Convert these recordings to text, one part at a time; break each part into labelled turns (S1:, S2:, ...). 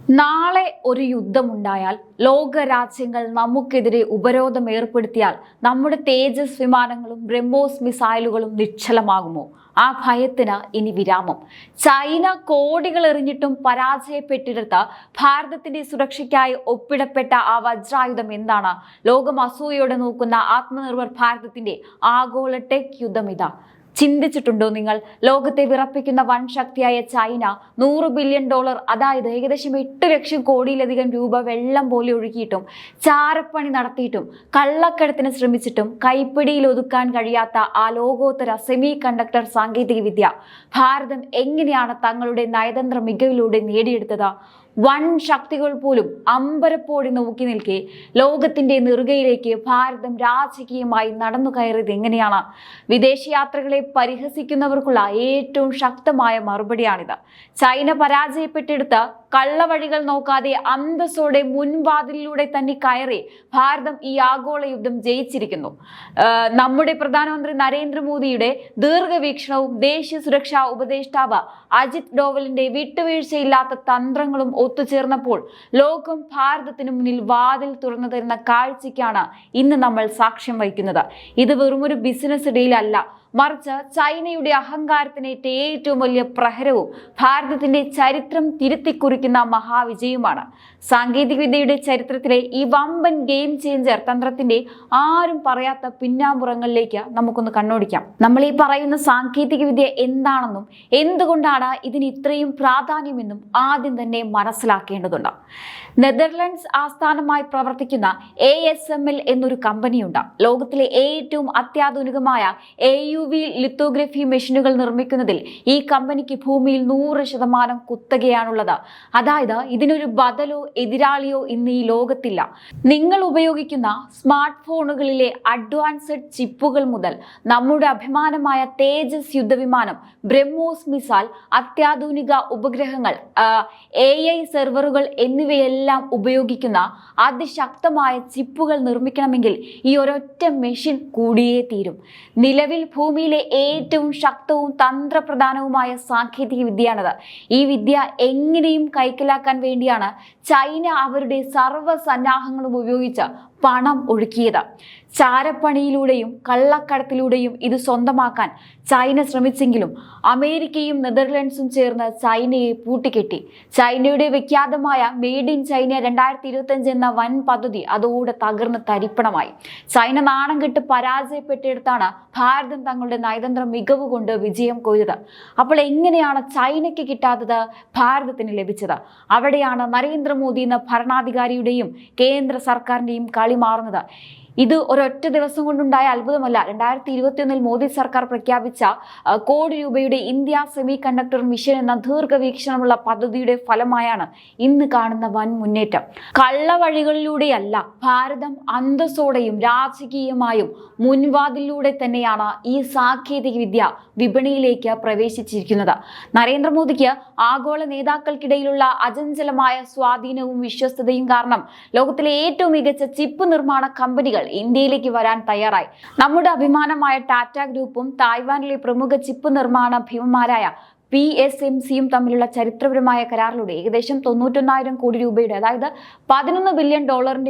S1: നാളെ ഒരു യുദ്ധമുണ്ടായാൽ ലോകരാജ്യങ്ങൾ നമുക്കെതിരെ ഉപരോധം ഏർപ്പെടുത്തിയാൽ നമ്മുടെ തേജസ് വിമാനങ്ങളും ബ്രഹ്മോസ് മിസൈലുകളും നിശ്ചലമാകുമോ? ആ ഭയത്തിന് ഇനി വിരാമം. ചൈന കോടികൾ എറിഞ്ഞിട്ടും പരാജയപ്പെട്ടിടത്ത് ഭാരതത്തിന്റെ സുരക്ഷയ്ക്കായി ഒപ്പിടപ്പെട്ട ആ വജ്രായുധം എന്താണ്? ലോകം അസൂയയോടെ നോക്കുന്ന ആത്മനിർഭർ ഭാരതത്തിന്റെ ആഗോള ടെക് യുദ്ധം ഇതാ. ചിന്തിച്ചിട്ടുണ്ടോ നിങ്ങൾ? ലോകത്തെ വിറപ്പിക്കുന്ന വൻ ശക്തിയായ ചൈന $100 ബില്യൺ, അതായത് ഏകദേശം 8 ലക്ഷം കോടിയിലധികം രൂപ വെള്ളം പോലെ ഒഴുകിയിട്ടും ചാരപ്പണി നടത്തിയിട്ടും കള്ളക്കടത്തിന് ശ്രമിച്ചിട്ടും കൈപ്പിടിയിൽ ഒതുക്കാൻ കഴിയാത്ത ആ ലോകോത്തര സെമി കണ്ടക്ടർ സാങ്കേതിക വിദ്യ ഭാരതം എങ്ങനെയാണ് തങ്ങളുടെ നയതന്ത്ര മികവിലൂടെ നേടിയെടുത്തത്? വൻ ശക്തികൾ പോലും അമ്പരപ്പോടി നോക്കി നിൽക്കെ ലോകത്തിന്റെ നെറുകയിലേക്ക് ഭാരതം രാജകീയമായി നടന്നു കയറിയത് എങ്ങനെയാണ്? വിദേശയാത്രകളെ പരിഹസിക്കുന്നവർക്കുള്ള ഏറ്റവും ശക്തമായ മറുപടിയാണിത്. ചൈന പരാജയപ്പെട്ടെടുത്ത് കള്ളവഴികൾ നോക്കാതെ അന്തസ്സോടെ മുൻവാതിലിലൂടെ തന്നെ കയറി ഭാരതം ഈ ആഗോള യുദ്ധം ജയിച്ചിരിക്കുന്നു. നമ്മുടെ പ്രധാനമന്ത്രി നരേന്ദ്രമോദിയുടെ ദീർഘവീക്ഷണവും ദേശീയ സുരക്ഷാ ഉപദേഷ്ടാവ് അജിത് ഡോവലിന്റെ വിട്ടുവീഴ്ചയില്ലാത്ത തന്ത്രങ്ങളും ഒത്തുചേർന്നപ്പോൾ ലോകം ഭാരതത്തിന് മുന്നിൽ വാതിൽ തുറന്നു തരുന്ന കാഴ്ചയ്ക്കാണ് ഇന്ന് നമ്മൾ സാക്ഷ്യം വഹിക്കുന്നത്. ഇത് വെറുമൊരു ബിസിനസ് ഡീൽ അല്ല, മറിച്ച് ചൈനയുടെ അഹങ്കാരത്തിനേറ്റ ഏറ്റവും വലിയ പ്രഹരവും ഭാരതത്തിന്റെ ചരിത്രം തിരുത്തിക്കുറിക്കുന്ന മഹാവിജയവുമാണ്. സാങ്കേതികവിദ്യയുടെ ചരിത്രത്തിലെ ഈ വമ്പൻ ഗെയിം ചേഞ്ചർ തന്ത്രത്തിന്റെ ആരും പറയാത്ത പിന്നാമ്പുറങ്ങളിലേക്ക് നമുക്കൊന്ന് കണ്ണോടിക്കാം. നമ്മൾ ഈ പറയുന്ന സാങ്കേതികവിദ്യ എന്താണെന്നും എന്തുകൊണ്ടാണ് ഇതിന് ഇത്രയും പ്രാധാന്യമെന്നും ആദ്യം തന്നെ മനസ്സിലാക്കേണ്ടതുണ്ട്. നെതർലൻഡ്സ് ആസ്ഥാനമായി പ്രവർത്തിക്കുന്ന ASML എന്നൊരു കമ്പനിയുണ്ട്. ലോകത്തിലെ ഏറ്റവും അത്യാധുനികമായ AUV ലിത്തോഗ്രഫി മെഷീനുകൾ നിർമ്മിക്കുന്നതിൽ ഈ കമ്പനിക്ക് ഭൂമിയിൽ 100% കുത്തകയാണുള്ളത്. അതായത് ഇതിനൊരു ബദലോ എതിരാളിയോ ഇന്ന് ഈ ലോകത്തില്ല. നിങ്ങൾ ഉപയോഗിക്കുന്ന സ്മാർട്ട് ഫോണുകളിലെ അഡ്വാൻസ്ഡ് ചിപ്പുകൾ മുതൽ നമ്മുടെ അഭിമാനമായ തേജസ് യുദ്ധവിമാനം, ബ്രഹ്മോസ് മിസൈൽ, അത്യാധുനിക ഉപഗ്രഹങ്ങൾ, AI സെർവറുകൾ എന്നിവയെല്ലാം ഉപയോഗിക്കുന്ന അതിശക്തമായ ചിപ്പുകൾ നിർമ്മിക്കണമെങ്കിൽ ഈ ഒരൊറ്റ മെഷീൻ കൂടിയേ തീരും. നിലവിൽ ഭൂമിയിലെ ഏറ്റവും ശക്തവും തന്ത്രപ്രധാനവുമായ സാങ്കേതിക വിദ്യയാണത്. ഈ വിദ്യ എങ്ങനെയും കൈക്കലാക്കാൻ വേണ്ടിയാണ് ചൈന അവരുടെ സർവ്വസന്നാഹങ്ങളും ഉപയോഗിച്ച് പണം ഒഴുക്കിയത്. ചാരപ്പണിയിലൂടെയും കള്ളക്കടത്തിലൂടെയും ഇത് സ്വന്തമാക്കാൻ ചൈന ശ്രമിച്ചെങ്കിലും അമേരിക്കയും നെതർലൻഡ്സും ചേർന്ന് ചൈനയെ പൂട്ടിക്കെട്ടി. ചൈനയുടെ വിഖ്യാതമായ മെയ്ഡ് ഇൻ ചൈന 2025 എന്ന വൻ പദ്ധതി അതോടെ തകർന്ന് തരിപ്പണമായി. ചൈന നാണം കെട്ട് പരാജയപ്പെട്ടിടത്താണ് ഭാരതം തങ്ങളുടെ നയതന്ത്ര മികവ് കൊണ്ട് വിജയം കൊയ്തത്. അപ്പോൾ എങ്ങനെയാണ് ചൈനയ്ക്ക് കിട്ടാത്തത് ഭാരതത്തിന് ലഭിച്ചത്? അവിടെയാണ് നരേന്ദ്രമോദി എന്ന ഭരണാധികാരിയുടെയും കേന്ദ്ര സർക്കാരിന്റെയും കളി മാറുന്നത്. ഇത് ഒരൊറ്റ ദിവസം കൊണ്ടുണ്ടായ അത്ഭുതമല്ല. 2021 മോദി സർക്കാർ പ്രഖ്യാപിച്ച ₹1 കോടി ഇന്ത്യ സെമി കണ്ടക്ടർ മിഷൻ എന്ന ദീർഘവീക്ഷണമുള്ള പദ്ധതിയുടെ ഫലമായാണ് ഇന്ന് കാണുന്ന വൻ മുന്നേറ്റം. കള്ളവഴികളിലൂടെയല്ല, ഭാരതം അന്തസ്സോടെയും രാജകീയമായും മുൻവാതിലൂടെ തന്നെയാണ് ഈ സാങ്കേതിക വിദ്യ വിപണിയിലേക്ക് പ്രവേശിച്ചിരിക്കുന്നത്. നരേന്ദ്രമോദിക്ക് ആഗോള നേതാക്കൾക്കിടയിലുള്ള അചഞ്ചലമായ സ്വാധീനവും വിശ്വസ്തതയും കാരണം ലോകത്തിലെ ഏറ്റവും മികച്ച ചിപ്പ് നിർമ്മാണ കമ്പനികൾ ഇന്ത്യയിലേക്ക് വരാൻ തയ്യാറായി. നമ്മുടെ അഭിമാനമായ ടാറ്റ ഗ്രൂപ്പും തായ്വാനിലെ പ്രമുഖ ചിപ്പ് നിർമ്മാണ ഭീമന്മാരായ PSMCയും തമ്മിലുള്ള ചരിത്രപരമായ കരാറിലൂടെ ഏകദേശം 91,000 കോടി രൂപയുടെ, അതായത് $11 ബില്യൺ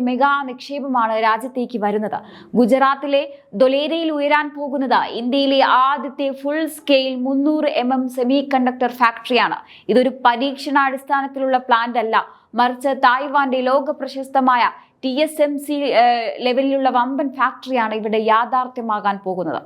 S1: മെഗാ നിക്ഷേപമാണ് രാജ്യത്തേക്ക് വരുന്നത്. ഗുജറാത്തിലെ ധൊലേരയിൽ ഉയരാൻ പോകുന്നത് ഇന്ത്യയിലെ ആദ്യത്തെ full scale 300 mm semi conductor ഫാക്ടറിയാണ്. ഇതൊരു പരീക്ഷണാടിസ്ഥാനത്തിലുള്ള പ്ലാന്റ് അല്ല, മറിച്ച് തായ്വാന്റെ ലോക പ്രശസ്തമായ TSMC ലെവലിലുള്ള വമ്പൻ ഫാക്ടറിയാണ് ഇവിടെ യാഥാർത്ഥ്യമാകാൻ പോകുന്നത്.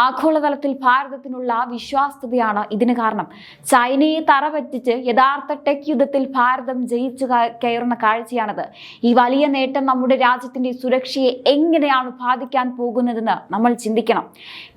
S1: ആഗോളതലത്തിൽ ഭാരതത്തിനുള്ള വിശ്വാസ്യതയാണ് ഇതിന് കാരണം. ചൈനയെ തറപറ്റിച്ച് യഥാർത്ഥ ടെക് യുദ്ധത്തിൽ ഭാരതം ജയിച്ചു കയറുന്ന കാഴ്ചയാണത്. ഈ വലിയ നേട്ടം നമ്മുടെ രാജ്യത്തിന്റെ സുരക്ഷയെ എങ്ങനെയാണ് ബാധിക്കാൻ പോകുന്നതെന്ന് നമ്മൾ ചിന്തിക്കണം.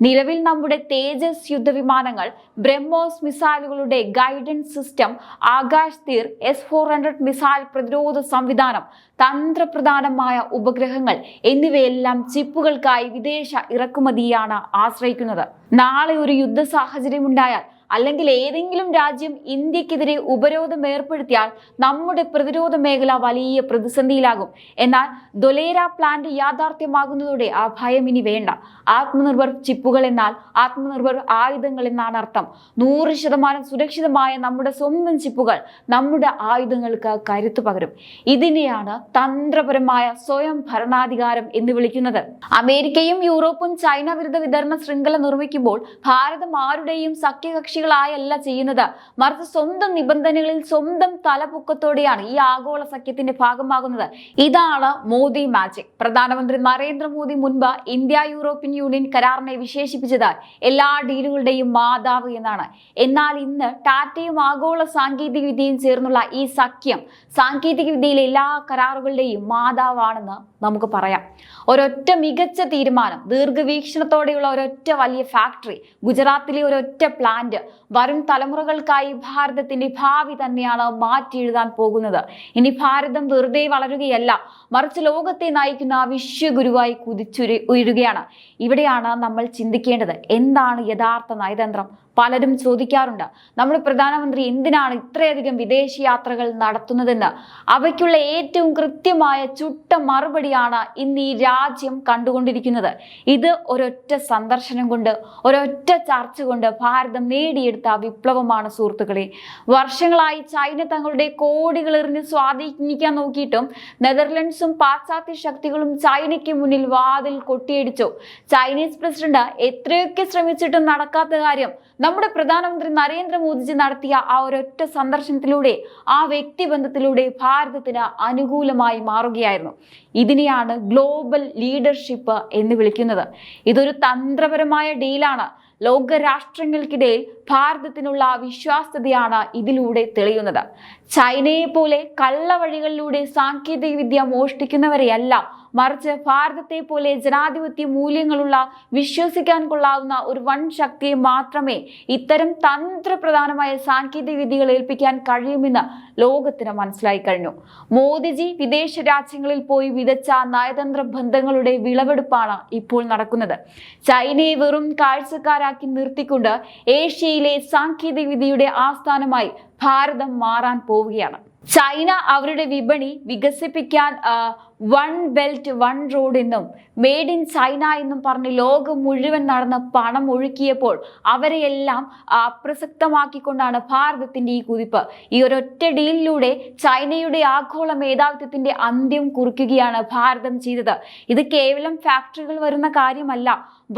S1: നിലവിൽ നമ്മുടെ തേജസ് യുദ്ധവിമാനങ്ങൾ, ബ്രഹ്മോസ് മിസൈലുകളുടെ ഗൈഡൻസ് സിസ്റ്റം, ആകാശ് തീർ, S-400 മിസൈൽ പ്രതിരോധ സംവിധാനം, തന്ത്രപ്രധാനമായ ഉപഗ്രഹങ്ങൾ എന്നിവയെല്ലാം ചിപ്പുകൾക്കായി വിദേശ ഇറക്കുമതിയാണ് ആശ്രയിക്കുന്നത്. നാളെ ഒരു യുദ്ധ സാഹചര്യം ഉണ്ടായാൽ അല്ലെങ്കിൽ ഏതെങ്കിലും രാജ്യം ഇന്ത്യക്കെതിരെ ഉപരോധം ഏർപ്പെടുത്തിയാൽ നമ്മുടെ പ്രതിരോധ മേഖല വലിയ പ്രതിസന്ധിയിലാകും. എന്നാൽ ധൊലേര പ്ലാന്റ് യാഥാർത്ഥ്യമാകുന്നതോടെ ആ ഭയം ഇനി വേണ്ട. ആത്മനിർഭർ ചിപ്പുകൾ എന്നാൽ ആത്മനിർഭർ ആയുധങ്ങൾ എന്നാണ് അർത്ഥം. 100% സുരക്ഷിതമായ നമ്മുടെ സ്വന്തം ചിപ്പുകൾ നമ്മുടെ ആയുധങ്ങൾക്ക് കരുത്തു പകരും. ഇതിനെയാണ് തന്ത്രപരമായ സ്വയം ഭരണാധികാരം എന്ന് വിളിക്കുന്നത്. അമേരിക്കയും യൂറോപ്പും ചൈന വിരുദ്ധ വിതരണ ശൃംഖല നിർമ്മിക്കുമ്പോൾ ഭാരതം ആരുടെയും സഖ്യകക്ഷികളായല്ല ചെയ്യുന്നത്, മറിച്ച് സ്വന്തം നിബന്ധനകളിൽ സ്വന്തം തലപൊക്കത്തോടെയാണ് ഈ ആഗോള സഖ്യത്തിന്റെ ഭാഗമാകുന്നത്. ഇതാണ് മോദി മാജിക്. പ്രധാനമന്ത്രി നരേന്ദ്രമോദി മുൻപ് ഇന്ത്യ യൂറോപ്യൻ യൂണിയൻ കരാറിനെ വിശേഷിപ്പിച്ചത് എല്ലാ ഡീലുകളുടെയും മാതാവ് എന്നാണ്. എന്നാൽ ഇന്ന് ടാറ്റയും ആഗോള സാങ്കേതിക വിദ്യയും ചേർന്നുള്ള ഈ സഖ്യം സാങ്കേതിക വിദ്യയിലെ എല്ലാ കരാറുകളുടെയും മാതാവാണെന്ന് നമുക്ക് പറയാം. ഒരൊറ്റ മികച്ച തീരുമാനം, ദീർഘവീക്ഷണത്തോടെയുള്ള ഒരൊറ്റ വലിയ ഫാക്ടറി, ഗുജറാത്തിലെ ഒരൊറ്റ പ്ലാന്റ് വരും തലമുറകൾക്കായി ഭാരതത്തിന്റെ ഭാവി തന്നെയാണ് മാറ്റി എഴുതാൻ പോകുന്നത്. ഇനി ഭാരതം വെറുതെ വളരുകയല്ല, മറിച്ച് ലോകത്തെ നയിക്കുന്ന വിശ്വഗുരുവായി ഉയരുകയാണ്. ഇവിടെയാണ് നമ്മൾ ചിന്തിക്കേണ്ടത്, എന്താണ് യഥാർത്ഥ നയതന്ത്രം? പലരും ചോദിക്കാറുണ്ട്, നമ്മുടെ പ്രധാനമന്ത്രി എന്തിനാണ് ഇത്രയധികം വിദേശ യാത്രകൾ നടത്തുന്നതെന്ന്. അവയ്ക്കുള്ള ഏറ്റവും കൃത്യമായ ചുട്ട മറുപടിയാണ് ഇന്ന് ഈ രാജ്യം കണ്ടുകൊണ്ടിരിക്കുന്നത്. ഇത് ഒരൊറ്റ സന്ദർശനം കൊണ്ട്, ഒരൊറ്റ ചർച്ച കൊണ്ട് ഭാരതം നേടിയെടുത്ത വിപ്ലവമാണ് സുഹൃത്തുക്കളെ. വർഷങ്ങളായി ചൈന തങ്ങളുടെ കോടികൾ എറിഞ്ഞ് സ്വാധീനിക്കാൻ നോക്കിയിട്ടും നെതർലൻഡ്സും പാശ്ചാത്യ ശക്തികളും ചൈനയ്ക്ക് മുന്നിൽ വാതിൽ കൊട്ടിയടിച്ചു. ചൈനീസ് പ്രസിഡന്റ് എത്രയൊക്കെ ശ്രമിച്ചിട്ടും നടക്കാത്ത കാര്യം നമ്മുടെ പ്രധാനമന്ത്രി നരേന്ദ്രമോദിജി നടത്തിയ ആ ഒരൊറ്റ സന്ദർശനത്തിലൂടെ, ആ വ്യക്തിബന്ധത്തിലൂടെ ഭാരതത്തിന് അനുകൂലമായി മാറുകയായിരുന്നു. ഇതിനെയാണ് ഗ്ലോബൽ ലീഡർഷിപ്പ് എന്ന് വിളിക്കുന്നത്. ഇതൊരു തന്ത്രപരമായ ഡീലാണ്. ലോകരാഷ്ട്രങ്ങൾക്കിടയിൽ ഭാരതത്തിനുള്ള വിശ്വാസ്യതയാണ് ഇതിലൂടെ തെളിയുന്നത്. ചൈനയെ പോലെ കള്ളവഴികളിലൂടെ സാങ്കേതിക വിദ്യ മോഷ്ടിക്കുന്നവരെയല്ല, മറിച്ച് ഭാരതത്തെ പോലെ ജനാധിപത്യ മൂല്യങ്ങളുള്ള, വിശ്വസിക്കാൻ കൊള്ളാവുന്ന ഒരു വൻ ശക്തിയെ മാത്രമേ ഇത്തരം തന്ത്രപ്രധാനമായ സാങ്കേതിക വിദ്യകൾ ഏൽപ്പിക്കാൻ കഴിയുമെന്ന് ലോകത്തിന് മനസ്സിലായി കഴിഞ്ഞു. മോദിജി വിദേശ രാജ്യങ്ങളിൽ പോയി വിതച്ച നയതന്ത്ര ബന്ധങ്ങളുടെ വിളവെടുപ്പാണ് ഇപ്പോൾ നടക്കുന്നത്. ചൈനയെ വെറും കാഴ്ചക്കാരാക്കി നിർത്തിക്കൊണ്ട് ഏഷ്യയിലെ സാങ്കേതിക വിദ്യയുടെ ആസ്ഥാനമായി ഭാരതം മാറാൻ പോവുകയാണ്. ചൈന അവരുടെ വിപണി വികസിപ്പിക്കാൻ വൺ ബെൽറ്റ് വൺ റോഡ് എന്നും മെയ്ഡ് ഇൻ ചൈന എന്നും പറഞ്ഞ് ലോകം മുഴുവൻ നടന്ന് പണം ഒഴുക്കിയപ്പോൾ അവരെയെല്ലാം അപ്രസക്തമാക്കിക്കൊണ്ടാണ് ഭാരതത്തിന്റെ ഈ കുതിപ്പ്. ഈ ഒരൊറ്റ ഡീലിലൂടെ ചൈനയുടെ ആഗോള മേധാവിത്വത്തിന്റെ അന്ത്യം കുറിക്കുകയാണ് ഭാരതം ചെയ്തത്. ഇത് കേവലം ഫാക്ടറികൾ വരുന്ന കാര്യമല്ല,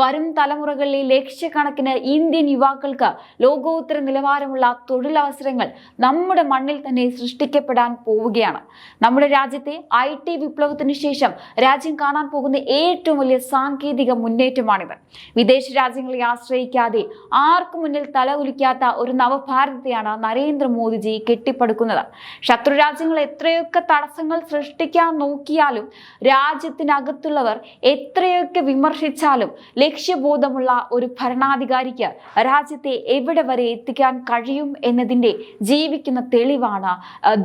S1: വരും തലമുറകളിലെ ലക്ഷക്കണക്കിന് ഇന്ത്യൻ യുവാക്കൾക്ക് ലോകോത്തര നിലവാരമുള്ള തൊഴിലവസരങ്ങൾ നമ്മുടെ മണ്ണിൽ തന്നെ സൃഷ്ടിക്കപ്പെടാൻ പോവുകയാണ്. നമ്മുടെ രാജ്യത്തെ IT വിപ്ലവത്തിന് ശേഷം രാജ്യം കാണാൻ പോകുന്ന ഏറ്റവും വലിയ സാങ്കേതിക മുന്നേറ്റമാണിത്. വിദേശ രാജ്യങ്ങളെ ആശ്രയിക്കാതെ ആർക്കു മുന്നിൽ തല കുലിക്കാത്ത ഒരു നവഭാരതത്തെയാണ് നരേന്ദ്രമോദിജി കെട്ടിപ്പടുക്കുന്നത്. ശത്രു രാജ്യങ്ങൾ എത്രയൊക്കെ തടസ്സങ്ങൾ സൃഷ്ടിക്കാൻ നോക്കിയാലും, രാജ്യത്തിനകത്തുള്ളവർ എത്രയൊക്കെ വിമർശിച്ചാലും, ലക്ഷ്യബോധമുള്ള ഒരു ഭരണാധികാരിക്ക് രാജ്യത്തെ എവിടെ വരെ എത്തിക്കാൻ കഴിയും എന്നതിൻ്റെ ജീവിക്കുന്ന തെളിവാണ്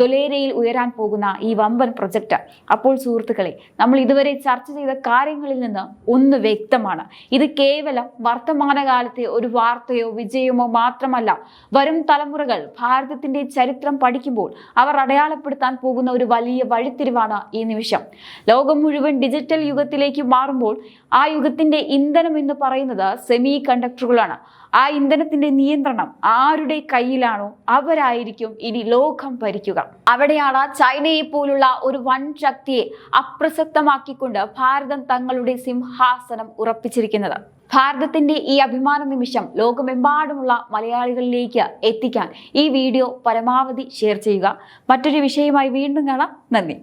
S1: ധൊലേരയിൽ ഉയരാൻ പോകുന്ന ഈ വമ്പൻ പ്രൊജക്ട്. അപ്പോൾ സുഹൃത്തുക്കളെ, നമ്മൾ ഇതുവരെ ചർച്ച ചെയ്ത കാര്യങ്ങളിൽ നിന്ന് ഒന്ന് വ്യക്തമാണ്, ഇത് കേവലം വർത്തമാനകാലത്തെ ഒരു വാർത്തയോ വിജയമോ മാത്രമല്ല. വരും തലമുറകൾ ഭാരതത്തിന്റെ ചരിത്രം പഠിക്കുമ്പോൾ അവർ അടയാളപ്പെടുത്താൻ പോകുന്ന ഒരു വലിയ വഴിത്തിരിവാണ് ഈ നിമിഷം. ലോകം മുഴുവൻ ഡിജിറ്റൽ യുഗത്തിലേക്ക് മാറുമ്പോൾ ആ യുഗത്തിന്റെ ഇന്ധനം എന്ന് പറയുന്നത് സെമി കണ്ടക്ടറുകളാണ്. ആ ഇന്ധനത്തിന്റെ നിയന്ത്രണം ആരുടെ കയ്യിലാണോ അവരായിരിക്കും ഇനി ലോകം ഭരിക്കുക. അവിടെയാണ് ചൈനയെ പോലുള്ള ഒരു വൻ ശക്തിയെ അപ്രസക്തമാക്കിക്കൊണ്ട് ഭാരതം തങ്ങളുടെ സിംഹാസനം ഉറപ്പിച്ചിരിക്കുന്നത്. ഭാരതത്തിന്റെ ഈ അഭിമാന നിമിഷം ലോകമെമ്പാടുമുള്ള മലയാളികളിലേക്ക് എത്തിക്കാൻ ഈ വീഡിയോ പരമാവധി ഷെയർ ചെയ്യുക. മറ്റൊരു വിഷയമായി വീണ്ടും കാണാം. നന്ദി.